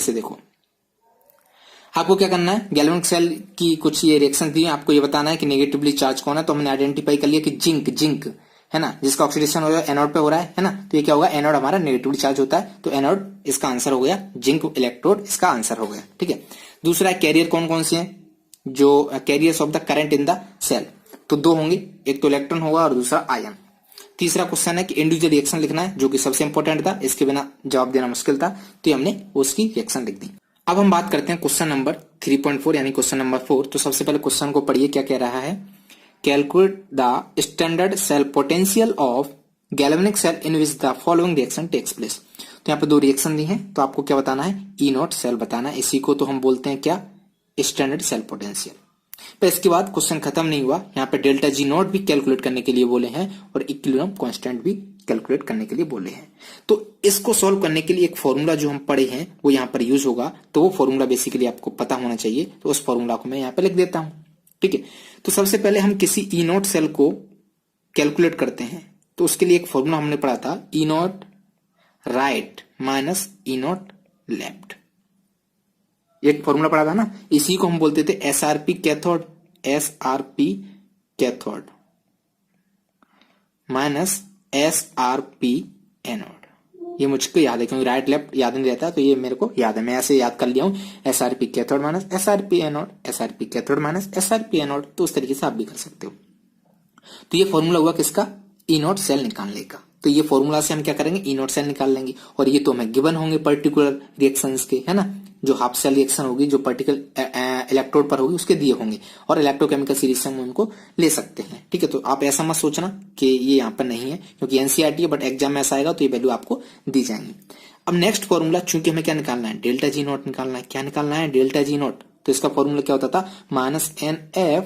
से देखो, आपको क्या करना है, गैल्वेनिक सेल की कुछ ये रिएक्शन दी है, आपको ये बताना है कि नेगेटिवली चार्ज कौन है। तो हमने आइडेंटिफाई कर लिया कि जिंक है ना, जिसका ऑक्सीडेशन हो रहा है एनोड पे हो रहा है ना। तो ये क्या होगा, एनोड हमारा नेगेटिवली चार्ज होता है, तो एनोड इसका आंसर हो गया, जिंक इलेक्ट्रोड इसका आंसर हो गया। ठीक है, दूसरा कैरियर कौन कौन से हैं, जो carriers of the current in the cell, तो दो होंगे, एक तो इलेक्ट्रॉन होगा और दूसरा आयन। तीसरा क्वेश्चन है कि इंडिविजुअल रिएक्शन लिखना है, जो कि सबसे इंपॉर्टेंट था, इसके बिना जवाब देना मुश्किल था, तो हमने उसकी रिएक्शन लिख दी। अब हम बात करते हैं क्वेश्चन नंबर 3.4 यानी क्वेश्चन नंबर 4। तो सबसे पहले क्वेश्चन को पढ़िए, क्या कह रहा है, calculate the standard cell potential of galvanic cell in which the following reaction takes place. तो यहाँ पे दो रिएक्शन दी हैं, तो आपको क्या बताना है, ई नॉट सेल बताना है, इसी को तो हम बोलते हैं क्या, स्टैंडर्ड सेल पोटेंशियल। पर इसके बाद क्वेश्चन खत्म नहीं हुआ, यहाँ पे डेल्टा जी नॉट भी कैलकुलेट करने के लिए बोले हैं और इक्विलिब्रियम कांस्टेंट भी कैलकुलेट करने के लिए बोले हैं। तो इसको सॉल्व करने के लिए एक फॉर्मूला जो हम पढ़े हैं वो यहाँ पर यूज होगा, तो वो फॉर्मूला बेसिकली आपको पता होना चाहिए, तो उस फॉर्मूला को मैं यहाँ पे लिख देता हूं। ठीक है, तो सबसे पहले हम किसी ई नॉट सेल को कैलकुलेट करते हैं, तो उसके लिए एक फॉर्मूला हमने पढ़ा था, E nought right minus E nought left, एक फॉर्मूला पढ़ा था ना, इसी को हम बोलते थे SRP cathode, SRP cathode minus SRP anode. ये मुझको याद है क्योंकि राइट लेफ्ट याद नहीं रहता, तो ये मेरे को याद है, मैं ऐसे याद कर लिया हूं, SRP cathode minus SRP anode, SRP cathode minus SRP anode, तो उस तरीके से आप भी कर सकते हो। तो ये फॉर्मूला हुआ किसका, ई नॉट सेल निकालने का। तो ये फॉर्मूला से हम क्या करेंगे, ई नॉट सेल निकाल लेंगे, और ये तो हमें गिवन होंगे पर्टिकुलर रिएक्शंस के, है ना, जो हाफ सेल रिएक्शन होगी, जो पर्टिकुलर इलेक्ट्रोड पर होगी उसके दिए होंगे, और इलेक्ट्रोकेमिकल सीरीज से हम उनको ले सकते हैं। ठीक है, तो आप ऐसा मत सोचना कि ये यहाँ पर नहीं है, क्योंकि एनसीईआरटी है, बट एग्जाम में ऐसा आएगा तो ये वैल्यू आपको दी जाएंगी। अब नेक्स्ट फॉर्मूला, चूंकि हमें क्या निकालना है, डेल्टा जी नॉट निकालना है। क्या निकालना है, डेल्टा जी नॉट। तो इसका फॉर्मूला क्या होता था, minus N F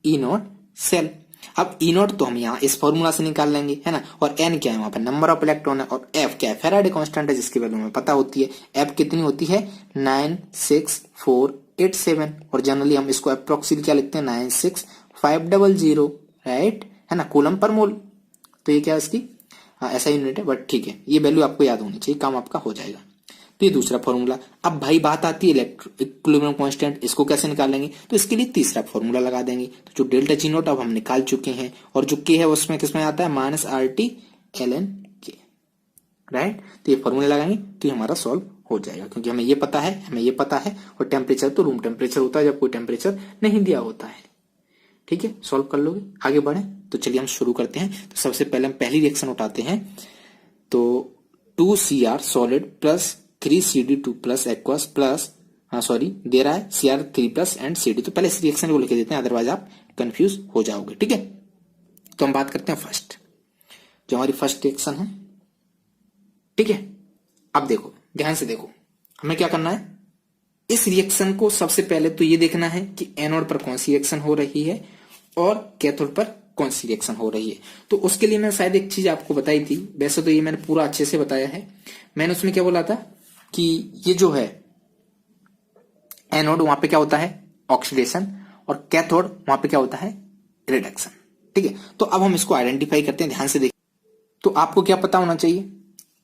E nought cell. अब ई नॉट तो हम यहाँ इस फॉर्मूला से निकाल लेंगे, है ना, और एन क्या है, वहां पर नंबर ऑफ इलेक्ट्रॉन है, और एफ क्या है, फेराडे कांस्टेंट है, जिसकी वैल्यू हमें पता होती है। एफ कितनी होती है, 96487, और जनरली हम इसको अप्रोक्सीमेटली क्या लिखते हैं, 96500, राइट, है ना, कूलम पर मोल। तो ये क्या है इसकी ऐसा यूनिट है, बट ठीक है, ये वैल्यू आपको याद होनी चाहिए, काम आपका हो जाएगा। तो ये दूसरा फॉर्मूला। अब भाई बात आती है इक्विलिब्रियम कांस्टेंट, इसको कैसे निकालेंगे, तो इसके लिए तीसरा फॉर्मूला लगा देंगे। तो जो डेल्टा जी नॉट अब हम निकाल चुके हैं, और जो के है उसमें किसमें आता है, minus R T L N K, right. तो ये फॉर्मूला लगाएंगे तो ये हमारा सॉल्व हो जाएगा, क्योंकि हमें ये पता है, और टेम्परेचर तो रूम टेम्परेचर होता है जब कोई टेम्परेचर नहीं दिया होता है। ठीक है, सॉल्व कर लोगे, आगे बढ़े। तो चलिए हम शुरू करते हैं। तो सबसे पहले हम पहली रिएक्शन उठाते हैं, तो 2Cr solid plus 3CD2 plus aqueous plus, दे रहा है Cr3 प्लस एंड CD। तो पहले इस रिएक्शन को लिख देते हैं, अदरवाइज आप कंफ्यूज हो जाओगे। ठीक है, तो हम बात करते हैं फर्स्ट, जो हमारी फर्स्ट रिएक्शन है। ठीक है, अब देखो, ध्यान से देखो, हमें क्या करना है, इस रिएक्शन को सबसे पहले तो ये देखना है कि एनोड पर कौन सी रिएक्शन हो रही है और कैथोड पर कौन सी रिएक्शन हो रही है। तो उसके लिए मैंने शायद एक चीज आपको बताई थी, वैसे तो ये मैंने पूरा अच्छे से बताया है। मैंने उसमें क्या बोला था कि ये जो है एनोड, वहां पे क्या होता है, ऑक्सीडेशन, और कैथोड वहां पे क्या होता है, रिडक्शन। ठीक है, तो अब हम इसको आइडेंटिफाई करते हैं, ध्यान से देखिए। तो आपको क्या पता होना चाहिए,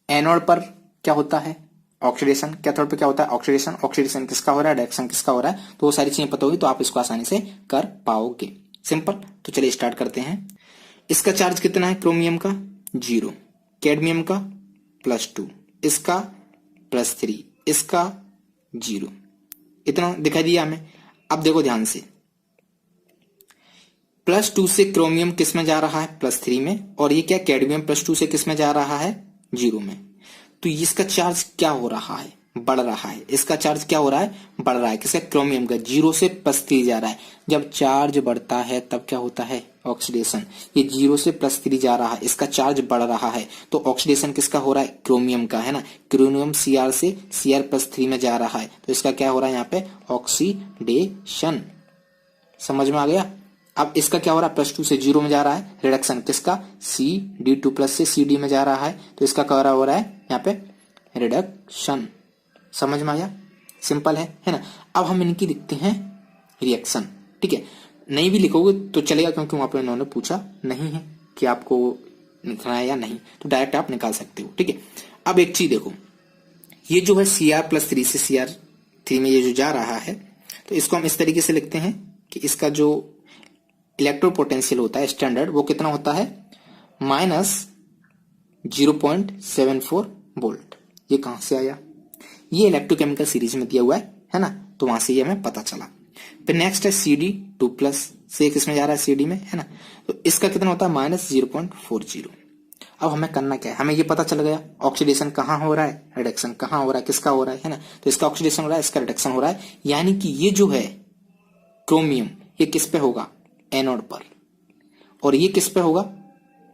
एनोड पर क्या होता है, ऑक्सीडेशन, कैथोड पे क्या होता है, ऑक्सीडेशन। ऑक्सीडेशन किसका हो रहा है, रिडक्शन किसका हो रहा है, तो वो सारी चीजें पता होगी, तो आप इसको आसानी से कर पाओगे, सिंपल। तो चलिए स्टार्ट करते हैं। इसका चार्ज कितना है, क्रोमियम का 0, कैडमियम का +2, इसका +3, इसका 0, इतना दिखाई दिया हमें। अब देखो ध्यान से, +2 से क्रोमियम किस में जा रहा है, +3 में, और ये क्या, कैडमियम +2 से किस में जा रहा है, 0 में। तो इसका चार्ज क्या हो रहा है, बढ़ रहा है। इसका चार्ज क्या हो रहा है, बढ़ रहा है, किसका, क्रोमियम का, 0 से +3 जा रहा है। जब चार्ज बढ़ता है तब क्या होता है, ऑक्सीडेशन। ये 0 से +3 जा रहा है, इसका चार्ज बढ़ रहा है, तो ऑक्सीडेशन किसका हो रहा है, क्रोमियम का, है ना। क्रोमियम Cr से Cr+3 में जा रहा है, तो इसका क्या हो रहा है यहाँ पे, ऑक्सीडेशन। समझ में आ गया। अब इसका क्या हो रहा है, +2 से 0 में जा रहा है, रिडक्शन किसका, CD2 से CD में जा रहा है, तो इसका क्या हो रहा है यहाँ पे, रिडक्शन। समझ में आया, सिंपल है ना। अब हम इनकी लिखते हैं रिएक्शन। ठीक है, नहीं भी लिखोगे तो चलेगा, क्योंकि वहां पे उन्होंने पूछा नहीं है कि आपको लिखना है या नहीं, तो डायरेक्ट आप निकाल सकते हो। ठीक है, अब एक चीज देखो, ये जो है Cr+3 से Cr3 में ये जो जा रहा है, तो इसको हम इस तरीके से लिखते हैं कि इसका जो इलेक्ट्रो पोटेंशियल होता है स्टैंडर्ड, वो कितना होता है -0.74 वोल्ट। ये कहां से आया? ये इलेक्ट्रोकेमिकल सीरीज में दिया हुआ है ना, तो वहां से ये हमें पता चला। फिर नेक्स्ट है Cd2+ से किसमें जा रहा है, Cd में, है ना, तो इसका कितना होता है -0.40। अब हमें करना क्या है, हमें ये पता चल गया ऑक्सीडेशन कहाँ हो रहा है, रिडक्शन कहाँ हो रहा है, किसका हो रहा है ना, तो इसका ऑक्सीडेशन हो रहा है, इसका रिडक्शन हो रहा है, यानी कि ये जो है क्रोमियम ये किस पे होगा, एनोड पर, और ये किस पे होगा,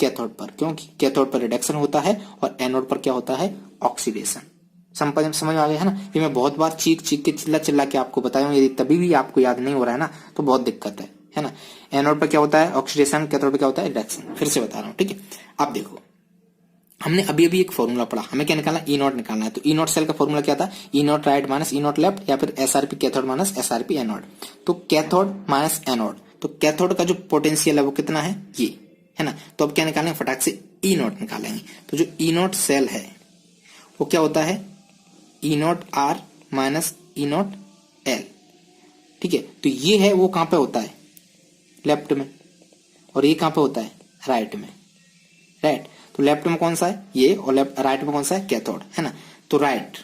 कैथोड पर, क्योंकि कैथोड पर रिडक्शन होता है और एनोड पर क्या होता है, ऑक्सीडेशन। समझ में आ गया है ना। ये मैं बहुत बार चीख के चिल्ला के आपको बताया हूं, यदि तभी भी आपको याद नहीं हो रहा है ना तो बहुत दिक्कत है ना। एनोड पर क्या होता है ऑक्सीडेशन, कैथोड पर क्या होता है रिडक्शन। फिर से बता रहा हूं, ठीक है। अब देखो, हमने अभी अभी एक फॉर्मूला पढ़ा, हमें क्या निकालना, ई नॉट निकालना है। तो ई नॉट सेल का फॉर्मूला क्या था, E nought right minus E nought left, या फिर SRP cathode minus SRP anode. तो कैथोड माइनस एनोड, तो कैथोड का जो पोटेंशियल है वो कितना है, ये है ना। तो अब क्या निकालेंगे, फटाक से ई नॉट निकालेंगे। तो जो ई नॉट सेल है वो क्या होता है, E nought R minus E nought L, ठीक है। तो ये है वो कहां पे होता है, लेफ्ट में, और ये कहां पे होता है, राइट में, राइट। तो लेफ्ट में कौन सा है ये, और राइट में कौन सा है, कैथोड, है ना। तो राइट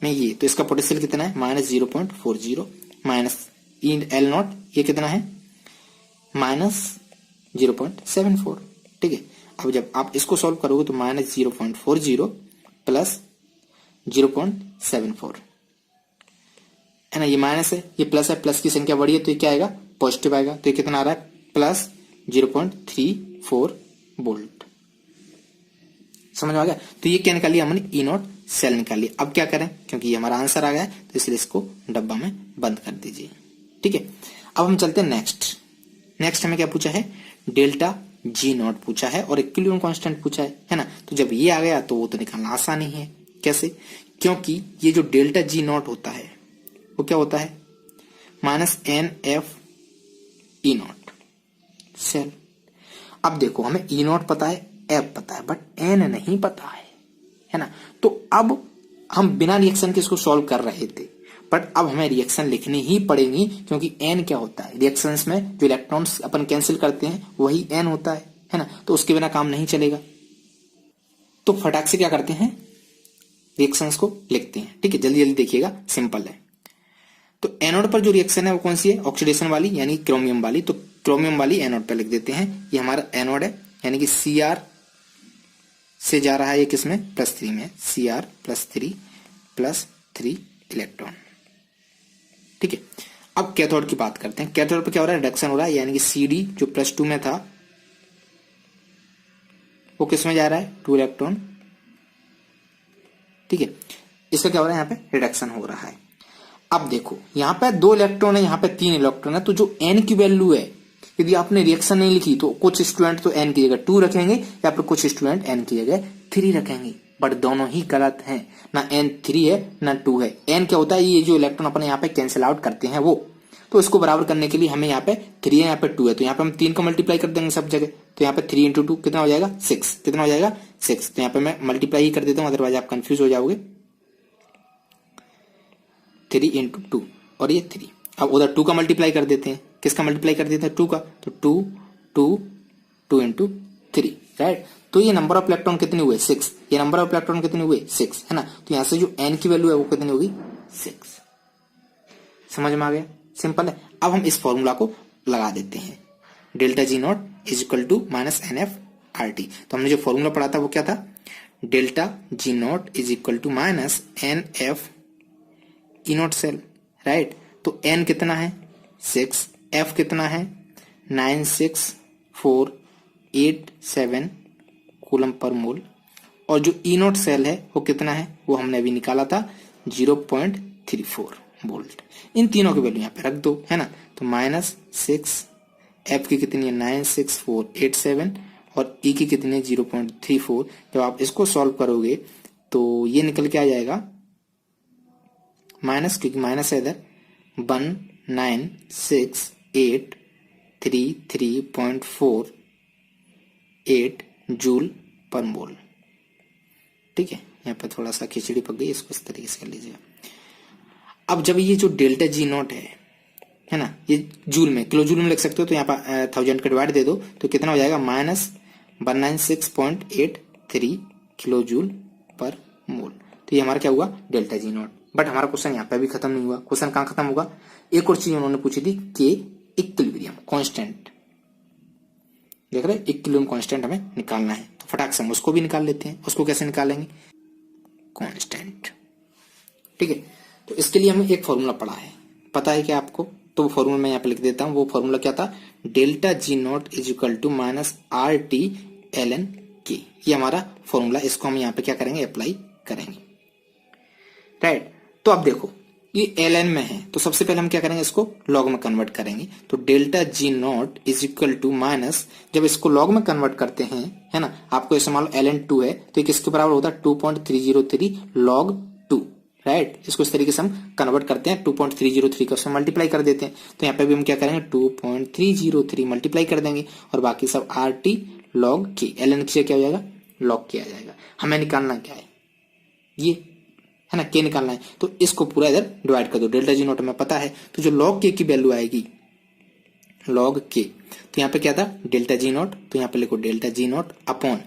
में ये, तो इसका पोटेंशियल कितना है -0.40 माइनस एल नॉट, ये कितना है -0.74, ठीक है। अब जब आप इसको सॉल्व करोगे तो -0.40 प्लस 0.74, है ना। ये माइनस है, ये प्लस है, प्लस की संख्या बड़ी है तो ये क्या आएगा, पॉजिटिव आएगा। तो ये कितना आ रहा है, प्लस 0.34 वोल्ट। समझ में आ गया। तो ये क्या निकाल लिया हमने, ई नॉट सेल निकाल लिया। अब क्या करें, क्योंकि ये हमारा आंसर आ गया तो इसलिए इसको डब्बा में बंद कर दीजिए, ठीक है। अब हम चलते हैं नेक्स्ट हमें क्या पूछा है, डेल्टा जी नॉट पूछा है और इक्विलिब्रियम कांस्टेंट पूछा है ना। तो जब ये आ गया तो वो तो निकालना आसान ही है। कैसे, क्योंकि ये जो डेल्टा जी नॉट होता है वो क्या होता है, -NF ई नॉट सेल। अब देखो, हमें ई नॉट पता है, एफ पता है, बट एन नहीं पता है ना। तो अब हम बिना रिएक्शन के इसको सॉल्व कर रहे थे, बट अब हमें रिएक्शन लिखनी ही पड़ेगी, क्योंकि एन क्या होता है, रिएक्शंस में जो इलेक्ट्रॉन्स अपन कैंसिल करते हैं वही एन होता है ना। तो उसके बिना काम नहीं चलेगा। तो फटाक से क्या करते हैं, रिएक्शंस को लिखते हैं, ठीक है। जल्दी जल्दी देखिएगा, सिंपल है। तो एनोड पर जो रिएक्शन है वो कौन सी है, ऑक्सीडेशन वाली, यानी क्रोमियम वाली। तो क्रोमियम वाली एनोड पर लिख देते हैं। ये हमारा एनोड है, यानी कि Cr से जा रहा है ये किसमें, +3 में, Cr+3 इलेक्ट्रॉन, ठीक है। अब कैथोड की बात करते हैं। कैथोड पे क्या हो रहा है, रिडक्शन हो रहा है, यानी कि Cd जो +2 में था वो किसमें जा रहा है, 2 इलेक्ट्रॉन, ठीक है। इसका क्या हो रहा है, यहाँ पे रिडक्शन हो रहा है। अब देखो, यहाँ पे 2 इलेक्ट्रॉन है, यहाँ पे 3 इलेक्ट्रॉन है। तो जो एन की वैल्यू है, यदि आपने रिएक्शन नहीं लिखी तो कुछ स्टूडेंट तो एन की जगह 2 रखेंगे, या फिर कुछ स्टूडेंट एन की जगह 3 रखेंगे, बट दोनों ही गलत हैं। ना एन 3 है ना 2 है। एन क्या होता है, ये जो इलेक्ट्रॉन अपने यहाँ पे कैंसिल आउट करते हैं वो। तो इसको बराबर करने के लिए हमें यहाँ पे 3 है, यहाँ पे 2 है, तो यहाँ पे हम 3 का मल्टीप्लाई कर देंगे सब जगह। तो यहाँ पे 3 × 2 कितना हो जाएगा, 6। कितना हो जाएगा, 6। तो यहाँ पे मैं मल्टीप्लाई ही कर देता हूँ, अदरवाइज आप कंफ्यूज हो जाओगे। 3 × 2 और ये 3। अब उधर 2 का मल्टीप्लाई कर देते हैं, किसका मल्टीप्लाई कर देते हैं, 2 का। तो 2 × 3, राइट। तो ये नंबर ऑफ इलेक्ट्रॉन कितने हुए, 6। ये नंबर ऑफ इलेक्ट्रॉन कितने हुए, 6, है ना। तो यहां से जो एन की वैल्यू है वो कितनी होगी, 6। समझ में आ गया, सिंपल है। अब हम इस फॉर्मूला को लगा देते हैं, delta G nought = -NF RT। तो हमने जो फॉर्मूला पढ़ा था वो क्या था, delta G nought = -NF E nought cell, right. तो एन कितना है, 6, एफ कितना है 96487 कूलम पर मोल, और जो ई नॉट सेल है वो कितना है, वो हमने अभी निकाला था 0.34 वोल्ट। इन तीनों की वैल्यू यहाँ पे रख दो, है ना। तो -6, एफ की कितनी है 96487, और ई की कितनी है 0.34। जब आप इसको सॉल्व करोगे तो ये निकल के आ जाएगा माइनस, क्योंकि माइनस है इधर, 1968333.48 जूल पर मोल, ठीक है। यहाँ पे थोड़ा सा खिचड़ी पक गई, इसको इस तरीके से कर लीजिएगा। अब जब ये जो डेल्टा जी नॉट है ना, ये जूल में, किलो जूल में लिख सकते हो, तो यहाँ पर 1000 का डिवाइड दे दो तो कितना हो जाएगा, -196.83 किलो जूल पर मोल। तो ये हमारा क्या हुआ, डेल्टा जी नॉट। बट हमारा क्वेश्चन यहाँ पे भी खत्म नहीं हुआ। क्वेश्चन कहाँ खत्म होगा, एक और चीज उन्होंने पूछी थी, के इक्विलिब्रियम कांस्टेंट, देख रहे, इक्विलिब्रियम कांस्टेंट हमें निकालना है। तो फटाक से हम उसको भी निकाल लेते हैं। उसको कैसे निकालेंगे, कांस्टेंट, ठीक है। तो इसके लिए हमें एक फॉर्मूला पढ़ा है, पता है क्या आपको, तो वो फॉर्मूला मैं यहाँ पे लिख देता हूँ। वो फॉर्मूला क्या था, delta G nought is equal to -RT ln K। ये हमारा फॉर्मूला, इसको हम यहाँ पे क्या करेंगे, अप्लाई करेंगे, राइट। तो अब देखो ये ln में है, तो सबसे पहले हम क्या करेंगे, इसको लॉग में कन्वर्ट करेंगे। तो delta G nought is equal to minus, जब इसको लॉग में कन्वर्ट करते हैं, है ना, आपको ऐसे मान लो ln2 है, तो ये किसके बराबर होता है, 2.303 log 2, राइट। इसको इस तरीके से हम कन्वर्ट करते हैं, 2.303 का उससे मल्टीप्लाई कर देते हैं। तो यहाँ पे भी हम क्या करेंगे, 2.303 मल्टीप्लाई कर देंगे, और बाकी सब RT log K, ln से क्या हो जाएगा, log K आ जाएगा। हमें निकालना क्या है, ये है ना, K निकालना है। तो इसको पूरा इधर डिवाइड कर दो, डेल्टा जी नॉट हमें पता है, तो जो log K की वैल्यू आएगी, log K, तो यहाँ पे क्या था, डेल्टा जी नॉट, तो यहाँ पे लिखो डेल्टा जी नॉट अपॉन,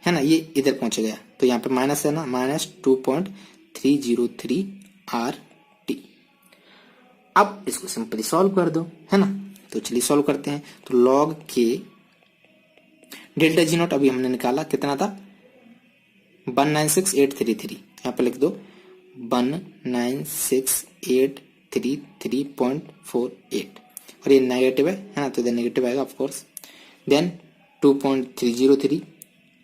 है ना, ये इधर पहुंच गया, तो यहाँ पे माइनस है ना, -2.303 RT। अब इसको सिंपली सॉल्व कर दो, है ना। तो चलिए सॉल्व करते हैं। तो log K, delta G not अभी हमने निकाला, कितना था, 196833, यहाँ पे लिख दो 196833.48, और ये नेगेटिव है ना, तो इधर नेगेटिव आएगा ऑफ कोर्स। देन 2.303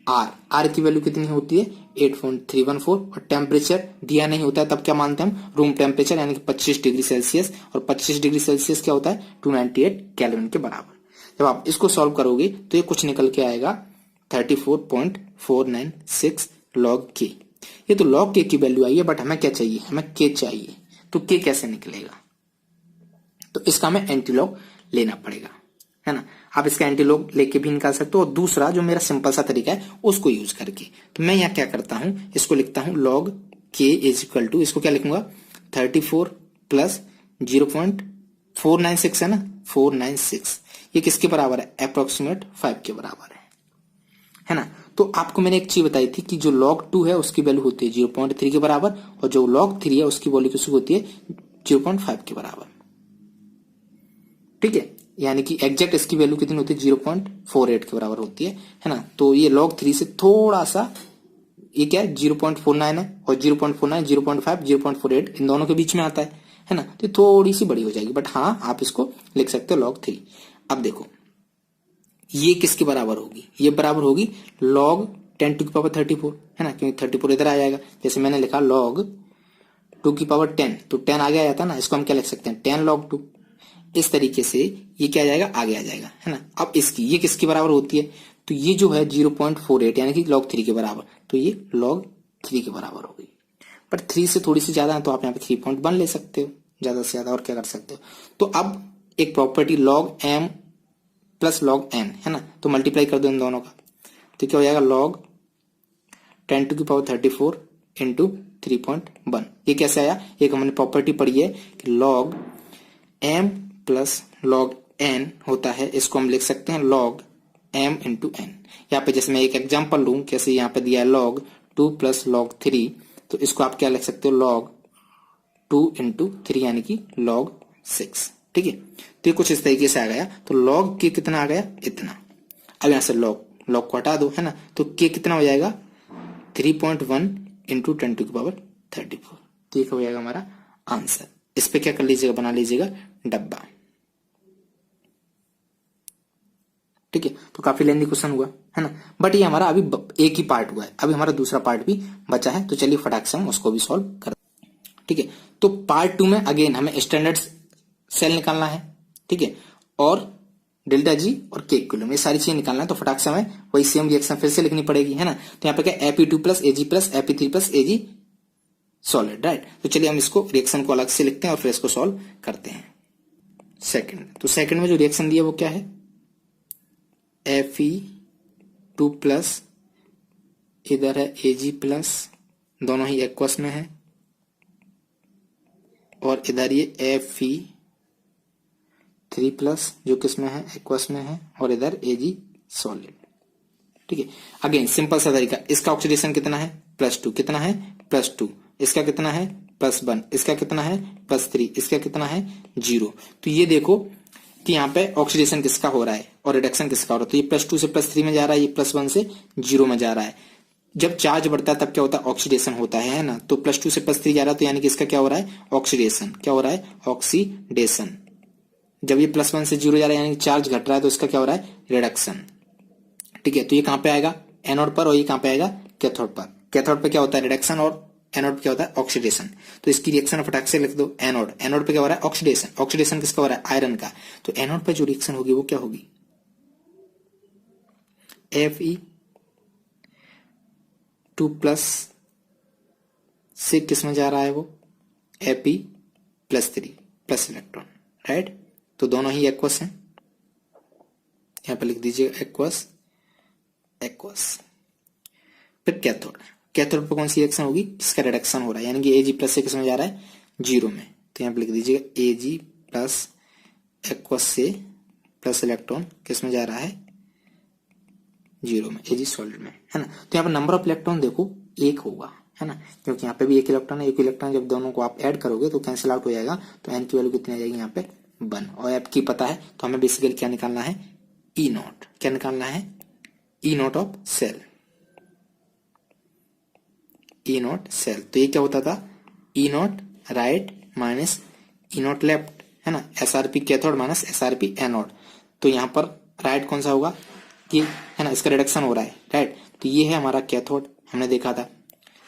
आर की वैल्यू कितनी होती है, 8.314, और टेम्परेचर दिया नहीं होता है तब क्या मानते हैं हम, रूम टेम्परेचर, यानी कि 25 डिग्री सेल्सियस, और 25 डिग्री सेल्सियस क्या होता है, 298 केल्विन के बराबर। जब आप इसको सॉल्व करोगे तो ये कुछ निकल के आएगा 34.496 log K। ये तो log K की वैल्यू आई है, बट हमें क्या चाहिए, हमें K चाहिए। तो K कैसे निकलेगा, तो इसका हमें एंटीलॉग लेना पड़ेगा, है ना। आप इसका एंटीलॉग लेके भी निकाल सकते हो, और दूसरा जो मेरा सिंपल सा तरीका है उसको यूज करके। तो मैं यहाँ क्या करता हूं, इसको लिखता हूं log K is equal to, इसको क्या लिखूंगा, 34 प्लस 0.496 है ना, 496, ये किसके बराबर है, अप्रोक्सीमेट 5 के बराबर है ना। तो आपको मैंने एक चीज बताई थी कि जो log 2 है उसकी वैल्यू होती है 0.3 के बराबर, और जो log 3 है उसकी वैल्यू किसकी होती है, 0.5 के बराबर, ठीक है। यानी कि एग्जैक्ट इसकी वैल्यू कितनी होती है, 0.48 के बराबर होती है ना। तो ये log 3 से थोड़ा सा, ये क्या है, 0.49 है, और 0.49, 0.5, 0.48 इन दोनों के बीच में आता है ना। तो थोड़ी सी बड़ी हो जाएगी, बट हाँ आप इसको लिख सकते हो log 3। अब देखो ये किसके बराबर होगी, ये बराबर होगी log 10 टू की पावर 34, है ना, क्योंकि 34 इधर आ जाएगा। जैसे मैंने लिखा log 2 की पावर 10, तो 10 आगे आ जाता है ना, इसको हम क्या लिख सकते हैं, 10 log 2। इस तरीके से ये क्या आ जाएगा, आगे आ जाएगा, है ना। अब इसकी ये किसके बराबर होती है, तो ये जो है 0.48 यानी कि log 3 के बराबर, तो ये log 3 के बराबर होगी। पर 3 से थोड़ी सी ज्यादा है, तो आप यहाँ पे 3.1 ले सकते हो, ज्यादा से ज्यादा, और क्या कर सकते हो। तो अब एक property log m plus log n, है ना, तो मल्टीप्लाई कर दो इन दोनों का, तो क्या हो जाएगा, log 10 टू की पावर 34 इंटू 3.1। ये कैसे आया, एक हमने प्रॉपर्टी पढ़ी है कि log m plus log n होता है, इसको हम लिख सकते हैं log m इंटू n। यहाँ पे जैसे मैं एक एग्जांपल लूं, कैसे यहाँ पे दिया है log 2 प्लस log 3, तो इसको आप क्या लिख सकते हो, log 2 इंटू 3 यानी कि log 6, ठीक है। तो ये कुछ इस तरीके से आ गया। तो log k कितना आ गया, इतना। अब यहाँ से log को हटा दो, है ना, तो k कितना हो जाएगा, 3.1 इंटू 10 टू की पावर 34। तो ये हो जाएगा हमारा आंसर। इस पे क्या कर लीजिएगा, बना लीजिएगा डब्बा, ठीक है। तो काफी लेंदी क्वेश्चन हुआ, है ना, बट ये हमारा अभी एक ही पार्ट हुआ है, अभी हमारा दूसरा पार्ट भी बचा है। तो चलिए फटाक से हम उसको भी सॉल्व कर, ठीक है। तो पार्ट 2 में अगेन हमें स्टैंडर्ड सेल निकालना है, ठीक है, और डेल्टा जी और के इक्विलिब्रियम, ये सारी चीजें निकालना है। तो फटाक से हमें वही सेम रिएक्शन फिर से लिखनी पड़ेगी, है ना। तो यहाँ पे क्या, Ap2 plus Ag plus Ap3 plus Ag solid, right. तो चलिए हम इसको रिएक्शन को अलग से लिखते हैं और फिर इसको सॉल्व करते हैं। सेकंड, तो सेकंड में जो रिएक्शन दिया वो क्या है, Fe2 प्लस, इधर है Ag प्लस दोनों ही एक्वस में है, और इधर ये Fe3+ जो किस में है, एक्वस में है, और इधर Ag सॉलिड। ठीक है, अगेन सिंपल सा तरीका, इसका ऑक्सीडेशन कितना है +2, कितना है +2, इसका कितना है +1, इसका कितना है +3, इसका कितना है 0। तो ये देखो कि यहाँ पे ऑक्सीडेशन किसका हो रहा है और रिडक्शन किसका हो रहा है। तो ये +2 से +3 में जा रहा है, ये +1 से 0 में जा रहा है। जब चार्ज बढ़ता है तब क्या होता है, ऑक्सीडेशन होता है ना। तो +2 से +3 जा रहा है, तो यानी कि इसका क्या हो रहा है, ऑक्सीडेशन। क्या हो रहा है, ऑक्सीडेशन। जब ये +1 से 0 जा रहा है यानी कि चार्ज घट रहा है, तो इसका क्या हो रहा है, रिडक्शन। ठीक है, तो ये कहां पे आएगा, एनोड पर, और ये कहां पे आएगा, कैथोड पर। कैथोड पे क्या होता है, रिडक्शन, और एनोड पे क्या होता है, ऑक्सीडेशन। तो इसकी रिएक्शन फटाक से लिख दो, एनोड। एनोड पे क्या हो रहा है, ऑक्सीडेशन। ऑक्सीडेशन किसका हो रहा है, आयरन का। तो एनोड पे जो रिएक्शन होगी वो क्या होगी, Fe2+ से किस में जा रहा है वो, Fe+3 प्लस इलेक्ट्रॉन, राइट। तो दोनों ही एक्वस हैं, यहां पे लिख दीजिएगा एक्वस, एक्वस। फिर कैथोड, कैथोड पर कौन सी रिएक्शन होगी, जिसका रिडक्शन हो रहा है, यानी कि Ag+ से किस में जा रहा है, 0 में। तो यहां पे लिख दीजिएगा Ag+ एक्वस से प्लस इलेक्ट्रॉन किस में जा रहा है, 0 में, Ag सॉलिड में, है ना। तो यहाँ पर नंबर ऑफ इलेक्ट्रॉन देखो 1 होगा, है ना, क्योंकि यहाँ पे भी 1 इलेक्ट्रॉन है। 1 इलेक्ट्रॉन जब दोनों को आप ऐड करोगे तो कैंसिल आउट हो जाएगा, तो n की वैल्यू कितनी आ जाएगी यहाँ पे 1। और ऐप की पता है, तो हमें बेसिकली क्या निकालना है, E0। क्या निकालना है, E0 of cell, E0 cell. तो ये क्या होता था, E0 right minus E0 left, है ना। SRP cathode minus SRP anode. तो यहाँ पर राइट कौन सा होगा, ये है ना, इसका रिडक्शन हो रहा है, राइट। तो ये है हमारा कैथोड, हमने देखा था।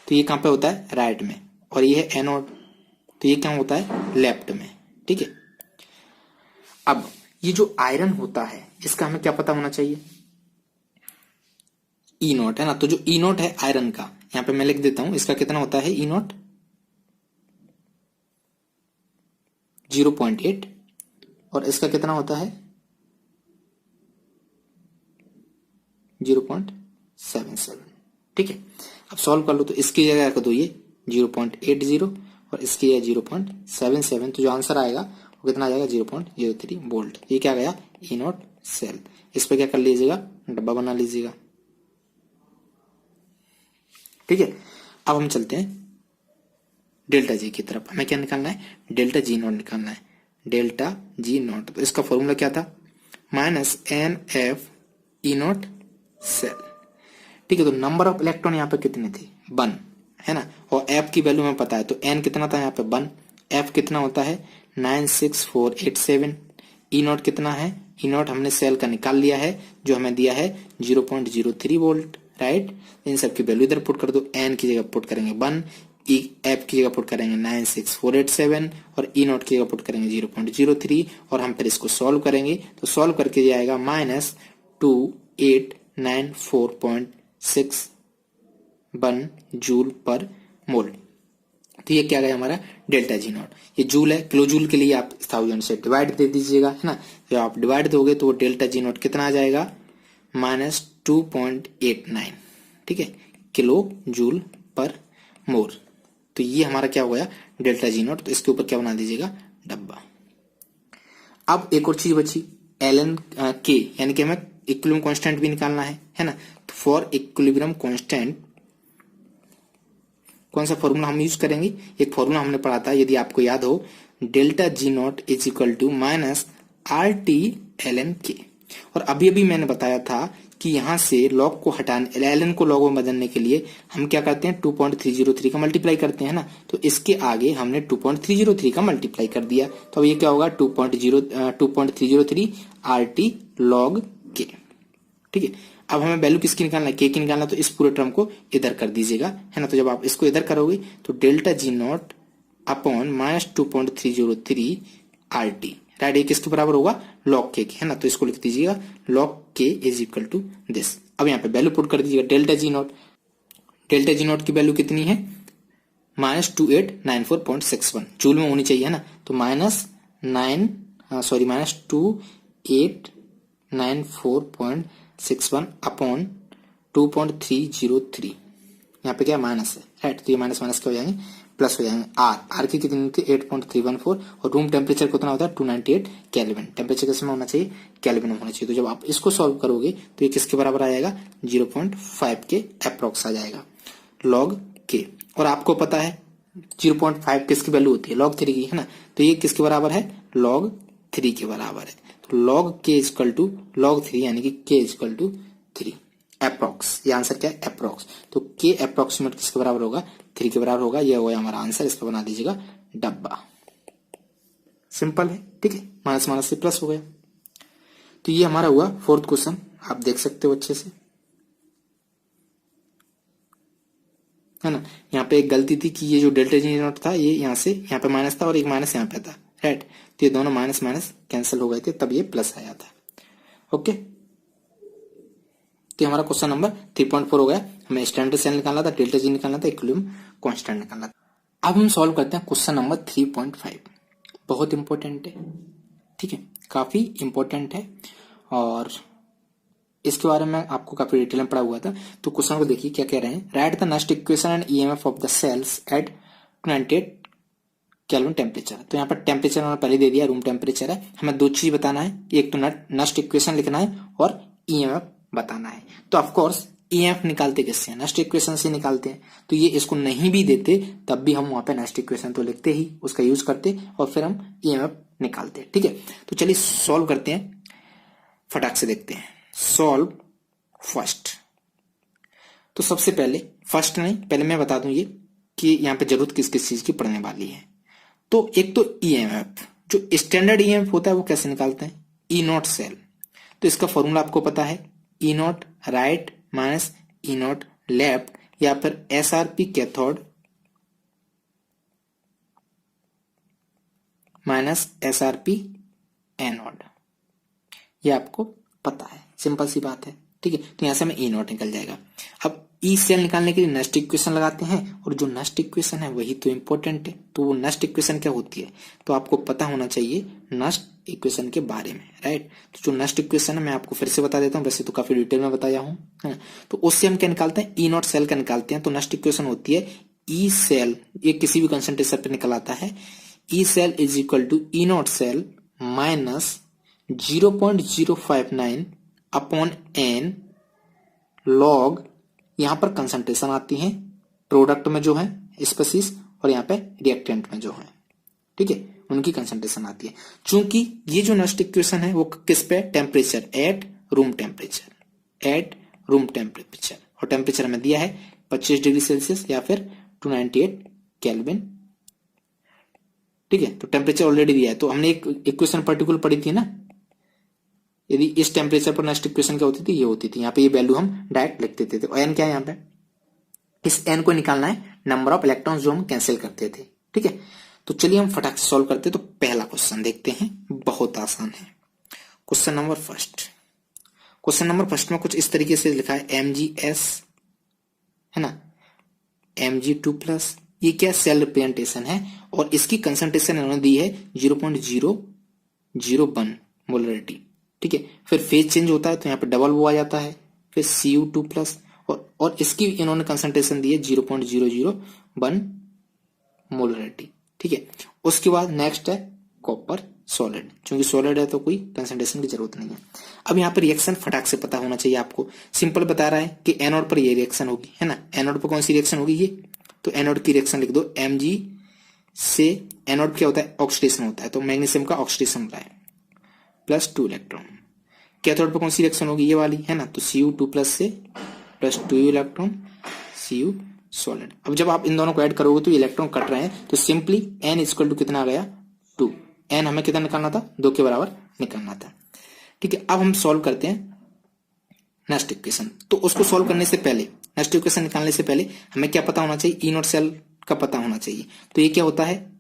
तो ये कहां पे होता है, राइट में, और ये है एनोड, तो ये क्या होता है, लेफ्ट में। ठीक है, अब ये जो आयरन होता है इसका हमें क्या पता होना चाहिए, E0, है ना। तो जो E0 है आयरन का, यहां पे मैं लिख देता हूं, इसका कितना होता है E0 0.8, और इसका कितना होता है 0.77। ठीक है, अब सॉल्व कर लो, तो इसकी जगह रख दो ये 0.80 और इसकी जगह 0.77। तो जो आंसर आएगा वो कितना आ जाएगा, 0.03 वोल्ट। ये क्या गया, E0 सेल। इस पे क्या कर लीजिएगा, डब्बा बना लीजिएगा। ठीक है, अब हम चलते हैं डेल्टा जी की तरफ। हमें क्या निकालना है, डेल्टा G0 निकालना है, डेल्टा G0। तो इसका फॉर्मूला क्या था, -NF E0 सेल। ठीक है, तो नंबर ऑफ इलेक्ट्रॉन यहाँ पे कितने थे, 1, है ना। और F की वैल्यू हमें पता है, तो N कितना था यहाँ पे 1, F कितना होता है 96487। E0 कितना है, E0 हमने सेल का निकाल लिया है, जो हमें दिया है 0.03 वोल्ट, राइट। इन सब की वैल्यू इधर पुट कर दो, N की जगह पुट करेंगे 1, F की जगह पुट करेंगे 96487, और E0 की जगह पुट करेंगे 0.03, और हम फिर इसको सॉल्व करेंगे। तो सॉल्व करके जाएगा -2894.61 जूल पर मोल। तो ये क्या गया हमारा, डेल्टा G0। ये जूल है, किलो जूल के लिए आप 1000 से डिवाइड दे दीजिएगा, है ना। जब आप डिवाइड दोगे तो डेल्टा G0 कितना आ जाएगा, -2.89, ठीक है, किलो जूल पर मोल। तो ये हमारा क्या हो गया, डेल्टा G0। तो इसके ऊपर क्या बना दीजिएगा, डब्बा। अब एक और चीज बची, ln k, यानी कि हमें इक्विलिब्रियम कांस्टेंट भी निकालना है ना। तो फॉर इक्विलिब्रियम कांस्टेंट कौन सा फॉर्मूला हम यूज करेंगे, एक फॉर्मूला हमने पढ़ा था, यदि आपको याद हो, delta G0 is equal to -RT ln k। और अभी अभी मैंने बताया था कि यहां से लॉग को हटाने, ln को लॉग में बदलने के लिए हम क्या करते हैं, 2.303 का मल्टीप्लाई करते हैं ना। तो इसके आगे हमने 2.303 का मल्टीप्लाई कर दिया, तो अब ये क्या होगा, 2.303 RT log k। ठीक है, अब हमें वैल्यू किसकी निकालना है, के की निकालना। तो इस पूरे टर्म को इधर कर दीजिएगा, है ना। तो जब आप इसको इधर करोगे तो delta G0 upon -2.303 RT, right. ये किसके बराबर होगा, log k, है ना। तो इसको लिख दीजिएगा log k is equal to this. अब यहाँ पे वैल्यू पुट कर दीजिएगा, डेल्टा G0 की वैल्यू कितनी है, -2894.61 जूल में होनी चाहिए, है ना। तो -2894.61 अपॉन 2.303, यहाँ पे क्या माइनस है, राइट। तो ये माइनस माइनस क्या हो जाएंगे, प्लस हो जाएंगे। आर की कितनी थी 8.314 और रूम टेम्परेचर कितना होता है 298 केल्विन। टेम्परेचर किसमें होना चाहिए, केल्विन में होना चाहिए। तो जब आप इसको सॉल्व करोगे तो ये किसके बराबर आ जाएगा, 0.5 के अप्रोक्स आ जाएगा, लॉग के। और आपको पता है 0.5 किसकी वैल्यू होती है, लॉग 3 की, है ना। तो ये किसके बराबर है, log 3 के बराबर है। तो log k equal to log 3 यानी कि k इक्वल टू 3 अप्रोक्स। ये आंसर क्या है, अप्रोक्स। तो k अप्रोक्सीमेट किसके बराबर होगा, 3 के बराबर होगा। ये होगा हमारा आंसर। इस पर बना दीजिएगा डब्बा। सिंपल है, ठीक है। माइनस माइनस से प्लस हो गया। तो ये हमारा हुआ फोर्थ क्वेश्चन, आप देख सकते हो अच्छे से, है ना। यहाँ पे एक गलती थी कि ये जो डेल्टा जी नॉट था ये यहाँ से यहाँ पे माइनस था और एक माइनस यहाँ पे था, राइट। तो ये दोनों माइनस माइनस कैंसिल हो गए थे, तब ये प्लस आया था। ओके, तो हमारा क्वेश्चन नंबर 3.4 हो गया। हमें स्टैंडर्ड सेल निकालना था, डेल्टा जी निकालना था, इक्विलिब्रियम कांस्टेंट निकालना था। अब हम सॉल्व करते हैं क्वेश्चन नंबर 3.5। बहुत इंपॉर्टेंट है, ठीक है, काफी इंपॉर्टेंट है और इसके बारे में आपको काफी डिटेल में पढ़ा हुआ था। तो क्वेश्चन को देखिए क्या कह रहे हैं, write the next equation and EMF of the cells at 98 kelvin temperature. तो यहाँ पर टेम्परेचर उन्होंने पहले दे दिया, रूम टेम्परेचर है। हमें दो चीज बताना है, एक तो नेक्स्ट इक्वेशन लिखना है और ईएमएफ बताना है। तो ऑफकोर्स ईएमएफ निकालते किससे, नेक्स्ट इक्वेशन से निकालते हैं। तो ये इसको नहीं भी देते तब भी हम वहां पे नेक्स्ट इक्वेशन तो लिखते ही, उसका यूज करते और फिर हम ईएमएफ निकालते हैं, ठीक है। तो चलिए सॉल्व करते हैं, फटाक से देखते हैं। Solve first. तो सबसे पहले, फर्स्ट नहीं, पहले मैं बता दूं ये कि यहाँ पे जरूरत किस किस चीज की पड़ने वाली है। तो एक तो ईएमएफ, जो स्टैंडर्ड ईएमएफ होता है वो कैसे निकालते हैं, ई नॉट सेल। तो इसका फॉर्मूला आपको पता है, E nought right minus E nought left, या फिर SRP cathode minus SRP anode. ये आपको पता है, सिंपल सी बात है, ठीक है। तो यहां से हमें ई नॉट निकल जाएगा। अब ई सेल निकालने के लिए नेक्स्ट इक्वेशन लगाते हैं और जो नेक्स्ट इक्वेशन है वही तो इंपॉर्टेंट है। तो वो नेक्स्ट इक्वेशन क्या होती है, तो आपको पता होना चाहिए नेक्स्ट इक्वेशन के बारे में, राइट। तो जो नेक्स्ट इक्वेशन है मैं आपको फिर से बता देता हूँ, वैसे तो काफी डिटेल में बताया हूँ, है ना। तो उससे हम क्या निकालते हैं, ई नॉट सेल का निकालते हैं। तो नेक्स्ट इक्वेशन होती है ई सेल, ये किसी भी कंसंट्रेशन पे निकल आता है, E cell is equal to E nought cell minus 0.059 upon N log, यहां पर कंसंट्रेशन आती है प्रोडक्ट में जो है स्पीसीज और यहाँ पे रिएक्टेंट में जो है, ठीक है, उनकी कंसंट्रेशन आती है। चूंकि ये जो नेक्स्ट इक्वेशन है वो किस पे, temperature at room temperature, at room temperature, और टेम्परेचर हमें दिया है 25 डिग्री सेल्सियस या फिर 298 केल्विन, ठीक है। तो टेम्परेचर ऑलरेडी दिया है, तो हमने एक इक्वेशन पर्टिकुलर पढ़ी थी ना, यदि इस टेम्परेचर पर नेक्स्ट इक्वेशन क्या होती थी, ये होती थी। यहाँ पे ये वैल्यू हम डायरेक्ट लिख देते थे। एन क्या है यहाँ पे, इस एन को निकालना है नंबर ऑफ इलेक्ट्रॉन्स जो हम कैंसिल करते थे, ठीक है। तो चलिए हम फटाक से सॉल्व करते हैं। तो पहला क्वेश्चन देखते हैं, बहुत आसान है। Question number first, question number first में कुछ इस तरीके से लिखा है MgS, है ना, Mg2+, ये क्या सेल रिप्रेजेंटेशन है और इसकी कंसंट्रेशन इन्होंने दी है 0.001 मोलरिटी, ठीक है। फिर फेज चेंज होता है तो यहाँ पे डबल वो आ जाता है, फिर Cu2+ और इसकी इन्होंने कंसंट्रेशन दी है 0.001 मोलरिटी, ठीक है। उसके बाद नेक्स्ट है कॉपर सॉलिड, क्योंकि सॉलिड है तो कोई कंसंट्रेशन की जरूरत नहीं है। अब यहाँ पर रिएक्शन फटाक से पता होना चाहिए आपको। सिंपल बता रहा है कि एनोड पर ये रिएक्शन होगी, है ना। एनोड पर कौन सी रिएक्शन होगी, ये तो एनोड की रिएक्शन लिख दो, Mg से एनोड क्या होता है, ऑक्सीडेशन होता है, तो मैग्नीशियम का ऑक्सीडेशन होता है +2 इलेक्ट्रॉन। कैथोड पर कौन सी रिएक्शन होगी, ये वाली, है ना। तो Cu2+ से +2 इलेक्ट्रॉन Cu सॉलिड। अब जब आप इन दोनों को ऐड करोगे तो इलेक्ट्रॉन कट रहे हैं, तो सिंपली n इक्वल टू कितना आ गया, 2। n हमें कितना निकालना था, 2 के बराबर निकालना था, ठीक है। अब हम सॉल्व करते हैं नेक्स्ट इक्वेशन। तो उसको सॉल्व करने से पहले, नेक्स्ट इक्वेशन निकालने से पहले हमें क्या पता होना चाहिए, ई नॉट सेल का पता होना चाहिए। तो ये क्या होता है,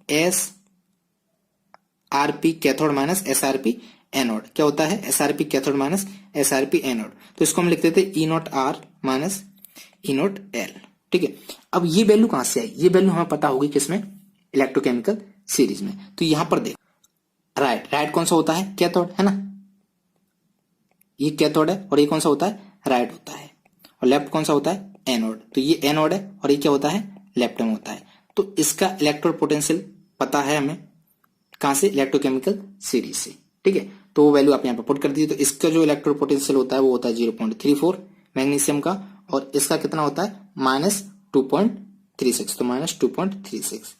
SRP cathode minus SRP anode, क्या होता है, SRP cathode minus SRP anode. तो इसको हम लिख देते E not R minus E not L, ठीक है। अब ये वैल्यू कहां से आई, ये वैल्यू हमें पता होगी किसमें, इलेक्ट्रोकेमिकल सीरीज में। तो यहां पर देख, राइट कौन सा होता है, कैथोड, है ना, ये कैथोड है, और ये कौन सा होता है, राइट होता है, और लेफ्ट कौन सा होता है, एनोड, तो ये एनोड है और ये क्या होता है, लेप्टम होता है। तो इसका इलेक्ट्रोड पोटेंशियल पता है हमें, कहां से, इलेक्ट्रोकेमिकल सीरीज से, ठीक है। तो वो वैल्यू आप यहाँ पे पुट कर दीजिए। तो इसका जो इलेक्ट्रोड पोटेंशियल होता है वो होता है 0.34 मैग्नीशियम का, और इसका कितना होता है, -2.36, तो -2.36,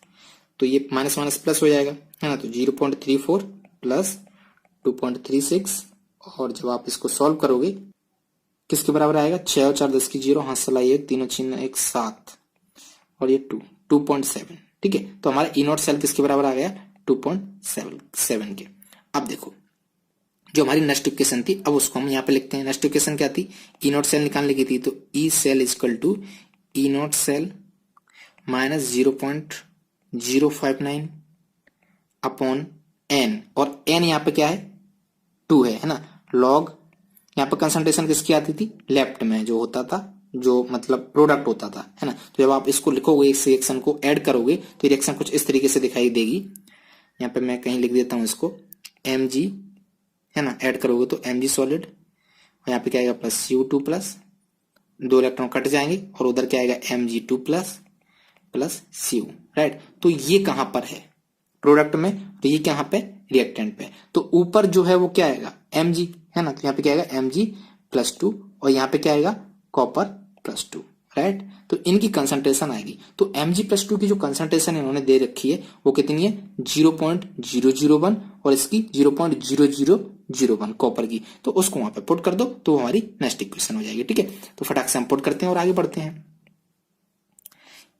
तो ये माइनस माइनस प्लस हो जाएगा, है ना। तो 0.34 प्लस 2.36, और जब आप इसको सॉल्व करोगे किसके बराबर आएगा, 6 और 4 10 की 0, हाथ से लाइए, 3 और 6 1 7, और ये 2.7, ठीक है। तो हमारा ई नॉट सेल किसके बराबर आ गया, 2.7 के। अब देखो जो हमारी नेक्स्ट इक्वेशन थी, अब उसको हम यहाँ पे लिखते हैं। नेक्स्ट इक्वेशन क्या थी, ई नॉट सेल निकालने की थी, तो E cell equal to E nought cell minus 0.059 upon N, और एन यहाँ पे क्या है, 2 है ना। लॉग यहाँ पे कंसंट्रेशन किसकी आती थी, लेफ्ट में जो होता था, जो मतलब प्रोडक्ट होता था, है ना। तो जब आप इसको लिखोगे, इस रिएक्शन को ऐड करोगे, तो रिएक्शन कुछ इस तरीके से दिखाई देगी। यहाँ पे मैं कहीं लिख देता हूं इसको, Mg, है ना, ऐड करोगे तो Mg सॉलिड, और यहाँ पे क्या आएगा, plus Cu2 plus, 2 electron cut जाएंगे, और उधर क्या आएगा, Mg2 plus plus Cu, right. तो ये कहां पर है, प्रोडक्ट में, तो ये कहां पे, रिएक्टेंट पे। तो ऊपर जो है वो क्या आएगा, Mg, है ना। तो यहाँ पे क्या आएगा, Mg+2, और यहाँ पे क्या आएगा, कॉपर +2, राइट। तो इनकी कंसंट्रेशन आएगी। तो Mg+2 की जो कंसंट्रेशन इन्होंने दे रखी है वो कितनी है, 0.001, और इसकी 0.0001 कॉपर की। तो उसको वहां पे पुट कर दो, तो हमारी नेक्स्ट इक्वेशन हो जाएगी, ठीक है। तो फटाक से हम पुट करते हैं और आगे बढ़ते हैं।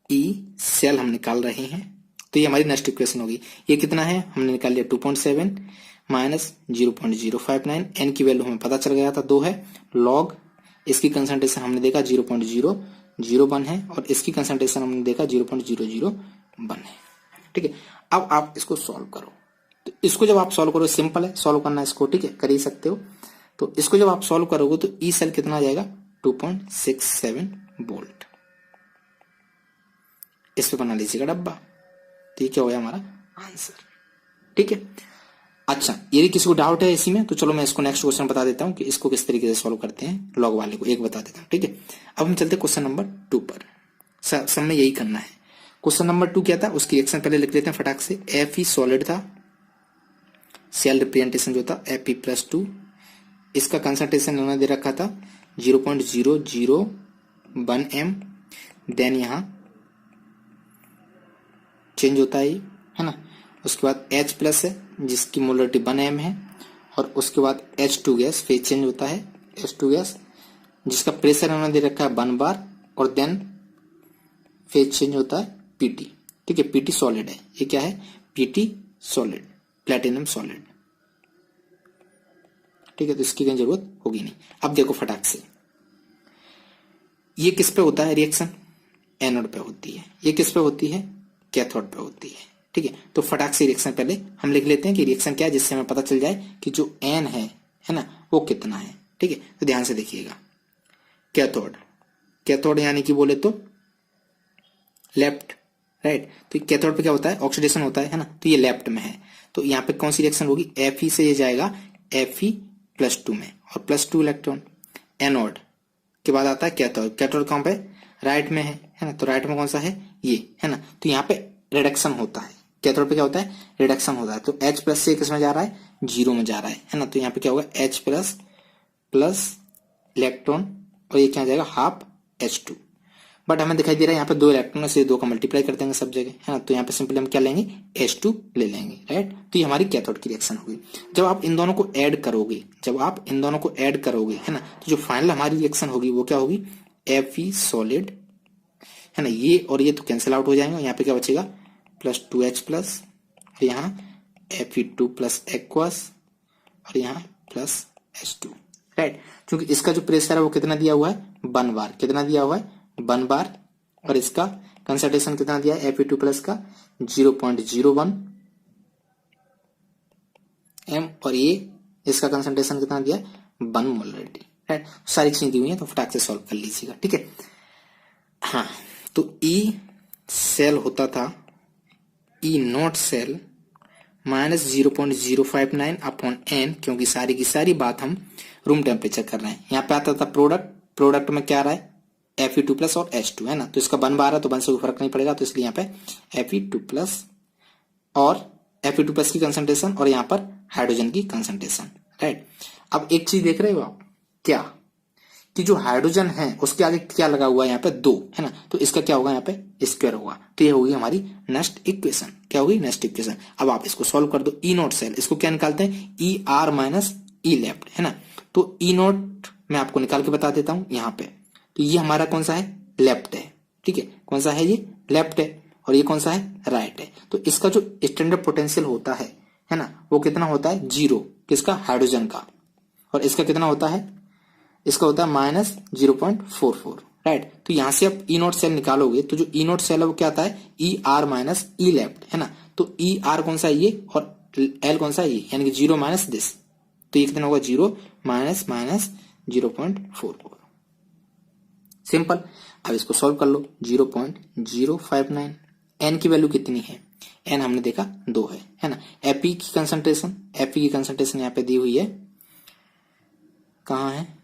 ई सेल हम निकाल रहे हैं, तो ये हमारी नेक्स्ट इक्वेशन होगी। ये कितना है, हमने निकाल लिया 2.7 माइनस 0.059, एन की वैल्यू हमें पता चल गया था 2 है, लॉग इसकी कंसंट्रेशन हमने देखा 0.001 है, और इसकी कंसंट्रेशन हमने देखा 0.001 है, ठीक है। अब आप इसको सॉल्व करो, तो इसको जब आप सॉल्व करो, सिंपल है सॉल्व करना इसको, ठीक है, कर ही सकते हो। तो इसको जब आप सॉल्व करोगे तो ई सेल कितना आ जाएगा, 2.67 वोल्ट। इस पे बना लीजिएगा डब्बा, तो ये क्या हो गया हमारा आंसर, ठीक है। अच्छा, यदि किसी को डाउट है इसी में, तो चलो मैं इसको नेक्स्ट क्वेश्चन बता देता हूं कि इसको किस तरीके से सॉल्व करते हैं, लॉग वाले को एक बता देता हूं, ठीक है। अब हम चलते हैं क्वेश्चन नंबर 2 पर, सब में यही करना है। क्वेश्चन नंबर 2 क्या था, उसकी रिएक्शन पहले लिख लेते हैं फटाक से। Fe सॉलिड था, सेल रिप्रेजेंटेशन जो था Fe+2, इसका कंसंट्रेशन उन्होंने दे रखा था 0.001 m, देन यहां चेंज होता है ना। उसके बाद H+ है जिसकी मोलरिटी 1 m है, और उसके बाद H2 गैस फेज चेंज होता है, H2 गैस जिसका प्रेशर उन्होंने दे रखा है 1 बार, और देन फेज चेंज होता है Pt, ठीक है। Pt सॉलिड है, ये क्या है, Pt सॉलिड, प्लेटिनम सॉलिड, ठीक है। तो इसकी कोई जरूरत होगी नहीं। अब देखो फटाक से, ये किस पे होता है रिएक्शन, एनोड पे होती है, ये किस पे होती है, कैथोड पे होती है, ठीक है। तो फटाक से रिएक्शन पहले हम लिख लेते हैं कि रिएक्शन क्या है, जिससे हमें पता चल जाए कि जो एन है ना, वो कितना है, ठीक है। तो ध्यान से देखिएगा, कैथोड, कैथोड यानी कि बोले तो लेफ्ट, राइट। तो कैथोड पे क्या होता है, ऑक्सीडेशन होता है ना, तो ये लेफ्ट में है। तो यहाँ पे कौन सी रिएक्शन होगी, Fe से ये जाएगा Fe+2 में, और +2 इलेक्ट्रॉन। एनोड के बाद आता है कैथोड, कैथोड कहाँ पे, राइट में है ना। तो राइट में कौन सा है, ये है ना। तो यहाँ पे रिडक्शन होता है, कैथोड पे क्या होता है, रिडक्शन होता है। तो H+ से किसमें जा रहा है, 0 में जा रहा है ना। तो यहाँ पे क्या होगा, H+ प्लस इलेक्ट्रॉन, और ये क्या आ जाएगा, हाफ H2। बट हमें दिखाई दे रहा है यहाँ पे 2 इलेक्ट्रॉन से 2 का मल्टीप्लाई कर देंगे सब जगह, है ना। तो यहाँ पे सिंपली हम क्या लेंगे, H2 ले लेंगे, राइट। तो ये हमारी कैथोड की रिएक्शन होगी। जब आप इन दोनों को ऐड करोगे, जब आप इन दोनों को ऐड करोगे, है ना, तो जो फाइनल हमारी रिएक्शन होगी वो क्या होगी, Fe सॉलिड, है ना। ये और ये तो कैंसिल आउट हो जाएंगे, यहाँ पे क्या बचेगा, +2H+, और यहाँ Fe2 प्लस एक्वस, और यहाँ प्लस H2, राइट। क्योंकि इसका जो प्रेशर है वो कितना दिया हुआ है, 1 बार, कितना दिया हुआ है, 1 बार, और इसका कंसंट्रेशन कितना दिया है, Fe2+ का 0.01 m, और ये इसका कंसंट्रेशन कितना दिया है, 1 मोलरिटी, राइट। सारी चीजें दी हुई है, तो फटाक से सॉल्व कर लीजिएगा, ठीक है। हाँ, तो ई सेल होता था E nought cell -0.059 upon N, क्योंकि सारी की सारी बात हम रूम टेम्परेचर कर रहे हैं। यहाँ पे आता था प्रोडक्ट, प्रोडक्ट में क्या आ रहा है, Fe2 प्लस और H2 है ना, तो इसका 1 बार है तो 1 से कोई फर्क नहीं पड़ेगा, तो इसलिए यहाँ पे Fe2 प्लस और Fe2 प्लस की कंसंट्रेशन और यहाँ पर हाइड्रोजन की कंसंट्रेशन, राइट। अब एक चीज देख रहे हो आप क्या, कि जो हाइड्रोजन है उसके आगे क्या लगा हुआ है यहाँ पे 2 है ना, तो इसका क्या होगा यहाँ पे स्क्वायर होगा, तो ये होगी हमारी नेक्स्ट इक्वेशन। क्या होगी नेक्स्ट इक्वेशन। अब आप इसको सॉल्व कर दो। ई नॉट सेल, इसको क्या निकालते हैं, ई आर माइनस ई लेफ्ट है ना, तो ई नॉट मैं आपको निकाल के बता देता हूं यहाँ पे। तो ये हमारा कौन सा है, लेफ्ट है, ठीक है, कौन सा है ये, लेफ्ट है, और ये कौन सा है, राइट है। तो इसका जो स्टैंडर्ड पोटेंशियल होता है ना, वो कितना होता है 0, किसका, हाइड्रोजन का, और इसका कितना होता है, इसका होता है -0.44, राइट। तो यहां से आप ई नॉट सेल निकालोगे तो जो ई नॉट सेल है वो क्या आता है, ई आर माइनस ई लेफ्ट है ना, तो ई आर कौन सा है ये, और एल कौन सा है ये, यानी कि 0 माइनस दिस, तो ये कितना होगा 0 माइनस 0.44, सिंपल। अब इसको सॉल्व कर लो। 0.059, एन की वैल्यू कितनी है, एन हमने देखा 2 है ना। एपी की कंसंट्रेशन यहाँ पे दी हुई है, कहाँ है,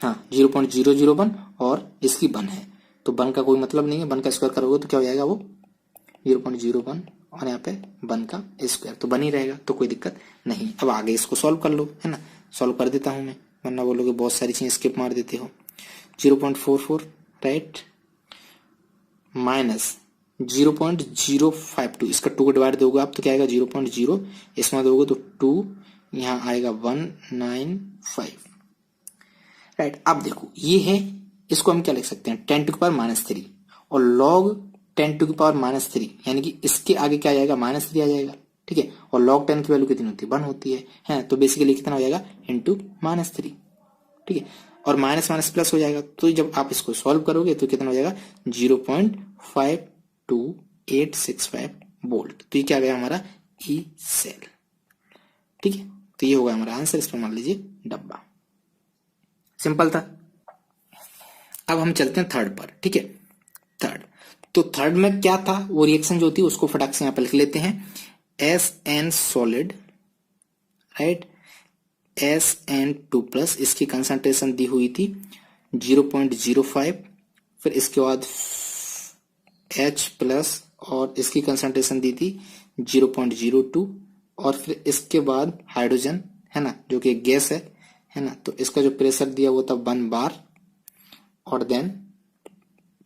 हाँ 0.001 और इसकी 1 है, तो 1 का कोई मतलब नहीं है, 1 का स्क्वायर करोगे तो क्या हो जाएगा वो 0.01 और यहाँ पे 1 का स्क्वायर, तो 1 ही रहेगा, तो कोई दिक्कत नहीं। अब आगे इसको सॉल्व कर लो, है ना, सॉल्व कर देता हूं मैं, वरना बोलोगे बहुत सारी चीजें स्किप मार देते हो। 0.44 राइट, माइनस 0.052, इसका 2 को डिवाइड दोगे आप तो क्या आएगा 0.0, इसमें दोगे तो 2, यहाँ आएगा 195, राइट। अब देखो ये है, इसको हम क्या लिख सकते हैं 10 टू की पावर -3, और log 10 टू की पावर -3 यानी कि इसके आगे क्या आ जाएगा -3 आ जाएगा, ठीक है, और log 10 की वैल्यू कितनी होती है 1 होती है, तो बेसिकली कितना हो जाएगा इंटू -3, ठीक है, और माइनस माइनस प्लस हो जाएगा, तो जब आप इसको सॉल्व करोगे तो कितना हो जाएगा 0.52865 वोल्ट, तो ये क्या आ गया हमारा ई सेल, ठीक है, तो ये होगा हमारा आंसर, इस पर मान लीजिए डब्बा, सिंपल था। अब हम चलते हैं थर्ड पर, ठीक है, थर्ड, तो थर्ड में क्या था, वो रिएक्शन जो थी उसको फटाक से यहां पर लिख लेते हैं। SN solid, right, SN2 plus, इसकी कंसंट्रेशन दी हुई थी 0.05, फिर इसके बाद H प्लस और इसकी कंसंट्रेशन दी थी 0.02, और फिर इसके बाद हाइड्रोजन है ना, जो कि गैस है ना, तो इसका जो प्रेशर दिया वो था 1 बार, और देन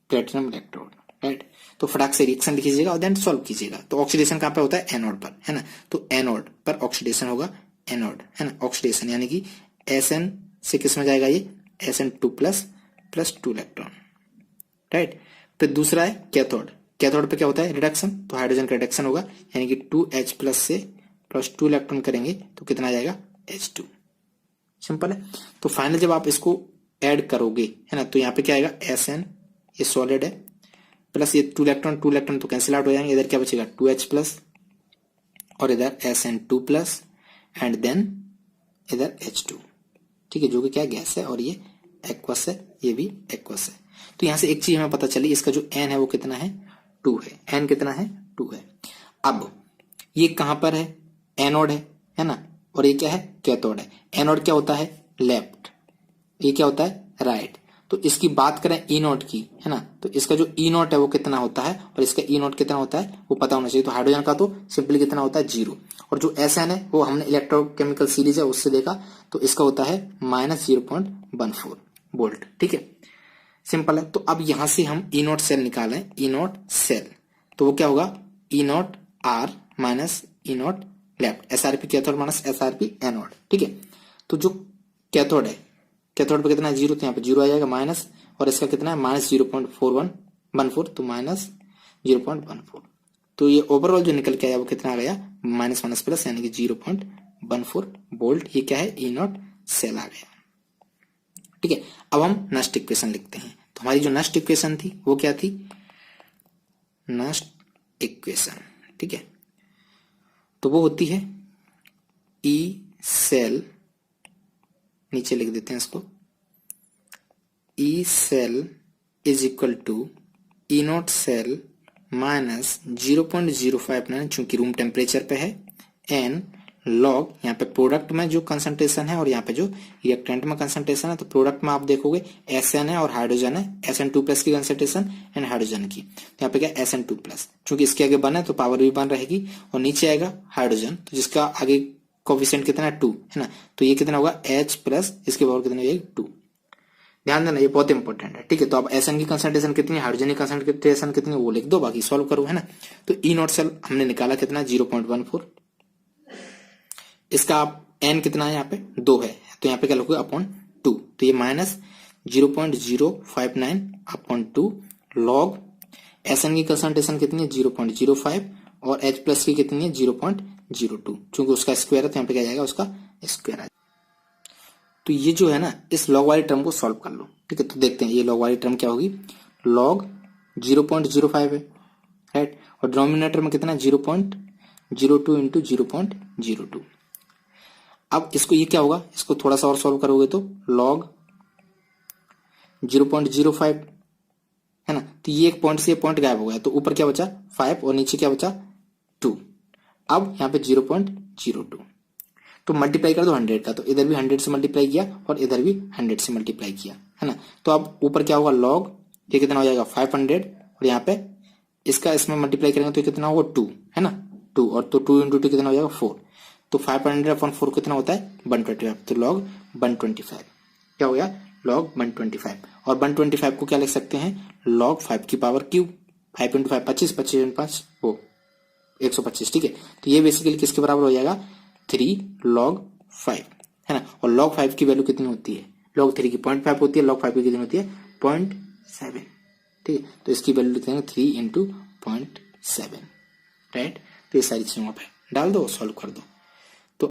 प्लेटिनम इलेक्ट्रोड, राइट। तो फटाक से रिएक्शन लिखिएगा और देन सॉल्व कीजिएगा। तो ऑक्सीडेशन कहां पे होता है, एनोड पर, है ना, तो एनोड पर ऑक्सीडेशन होगा, एनोड है ना, ऑक्सीडेशन यानी कि SN से किस में जाएगा ये SN2 प्लस 2 इलेक्ट्रॉन, राइट। फिर दूसरा है कैथोड, कैथोड पे क्या होता है रिडक्शन, तो हाइड्रोजन का रिडक्शन होगा, यानी कि 2H प्लस से +2 इलेक्ट्रॉन करेंगे तो कितना आ जाएगा H2, सिंपल है। तो फाइनल जब आप इसको ऐड करोगे, है ना, तो यहाँ पे क्या आएगा SN, ये सॉलिड है, प्लस ये 2 इलेक्ट्रॉन तो कैंसिल आउट हो जाएंगे, इधर क्या बचेगा 2H प्लस, और इधर SN2 प्लस, एंड देन इधर H2, ठीक है, जो कि क्या गैस है, और ये एक्वस है, ये भी एक्वस है। तो यहां से एक चीज हमें पता चली, इसका जो N है वो कितना है 2 है, N कितना है 2 है। अब ये कहां पर है, एनोड है ना, और ये क्या है कैथोड है। एनोड क्या होता है लेफ्ट, ये क्या होता है राइट। तो इसकी बात करें ई नॉट की, है ना, तो इसका जो ई नॉट है वो कितना होता है, और इसका ई नॉट कितना होता है वो पता होना चाहिए। तो हाइड्रोजन का तो सिंपली कितना होता है 0, और जो SN है वो हमने इलेक्ट्रोकेमिकल सीरीज है उससे देखा, तो इसका होता है -0.14 वोल्ट, ठीक है, सिंपल है। तो अब यहां से हम ई नॉट सेल निकालें, ई नॉट सेल, तो वो क्या होगा E nought R minus E nought left, SRP cathode minus SRP anode, ठीक है। तो जो कैथोड है, कैथोड पे कितना है 0, तो यहाँ पे 0 आ जाएगा माइनस, और इसका कितना है -0.4114, तो -0.14, तो ये ओवरऑल जो निकल के आया वो कितना आ गया माइनस माइनस प्लस, यानी कि 0.14 वोल्ट, ये क्या है ई नॉट सेल आ गया, ठीक है। अब हम नेक्स्ट इक्वेशन लिखते हैं। तो हमारी जो नेक्स्ट इक्वेशन थी वो क्या थी, नेक्स्ट इक्वेशन, ठीक है, तो वो होती है ई सेल, नीचे लिख देते हैं इसको, E cell is equal to E nought cell minus 0.059, चूंकि रूम टेम्परेचर पे है, एन लॉग यहाँ पे प्रोडक्ट में जो कंसंट्रेशन है और यहाँ पे जो रिएक्टेंट में कंसंट्रेशन है, तो प्रोडक्ट में आप देखोगे SN है और हाइड्रोजन है, SN2+ की कंसंट्रेशन एंड हाइड्रोजन की, तो यहाँ पे क्या SN2+, चूंकि इसके आगे 1 है तो पावर भी 1 रहेगी, और नीचे आएगा हाइड्रोजन तो जिसका आगे कोफिशिएंट कितना है 2 है ना, तो ये कितना होगा H+, इसकी पावर कितनी होगी 2। ध्यान देना ये बहुत इंपॉर्टेंट है, ठीक है। तो अब SN की कंसंट्रेशन कितनी है, हाइड्रोजन की कंसंट्रेशन कितनी है वो लिख दो, बाकी सॉल्व करो, है ना। तो E0 सेल हमने निकाला कितना 0.14, इसका आप N कितना है यहाँ पे 2 है, तो यहाँ पे क्या लिखोगे अपॉन 2, तो ये माइनस 0.059 अपॉन 2 लॉग SN की कंसंट्रेशन कितनी है 0.05 और H+ की कितनी है 0.02, चूंकि उसका स्क्वायर है तो यहाँ पे क्या जाएगा उसका स्क्वायर आ जाएगा। तो ये जो है ना इस लॉग वाली टर्म को सॉल्व कर लो, ठीक है। तो देखते हैं ये लॉग वाली टर्म क्या होगी, लॉग 0.05 है राइट, और डिनोमिनेटर में कितना 0.02 इंटू 0.02। अब इसको ये क्या होगा, इसको थोड़ा सा और सॉल्व करोगे तो log 0.05 है ना, तो ये एक पॉइंट से ये पॉइंट गायब हो गया, तो ऊपर क्या बचा 5 और नीचे क्या बचा 2। अब यहाँ पे 0.02, तो मल्टीप्लाई कर दो 100 का, तो इधर भी 100 से मल्टीप्लाई किया और इधर भी 100 से मल्टीप्लाई किया, है ना। तो अब ऊपर क्या होगा log, ये कितना हो जाएगा 500, और यहाँ पे इसका इसमें मल्टीप्लाई करेंगे तो कितना होगा 2 है ना, 2, और तो 2 इंटू 2 कितना हो जाएगा 4, तो 500/4 कितना होता है 125, तो log 125 क्या हो गया log 125, और 125 को क्या लिख सकते हैं log 5 की पावर क्यूब, 5 इंटू 5 25, 25 इंटू 5 वो 125, ठीक है। तो ये बेसिकली किसके बराबर हो जाएगा 3 log 5 है ना, और log 5 की वैल्यू कितनी होती है log 3 की 0.5 होती है, log 5 की कितनी होती है 0.7, ठीक है। तो इसकी वैल्यू लिखते हैं 3 इंटू 0.7 राइट। तो ये सारी चीजों पे डाल दो, सॉल्व कर दो।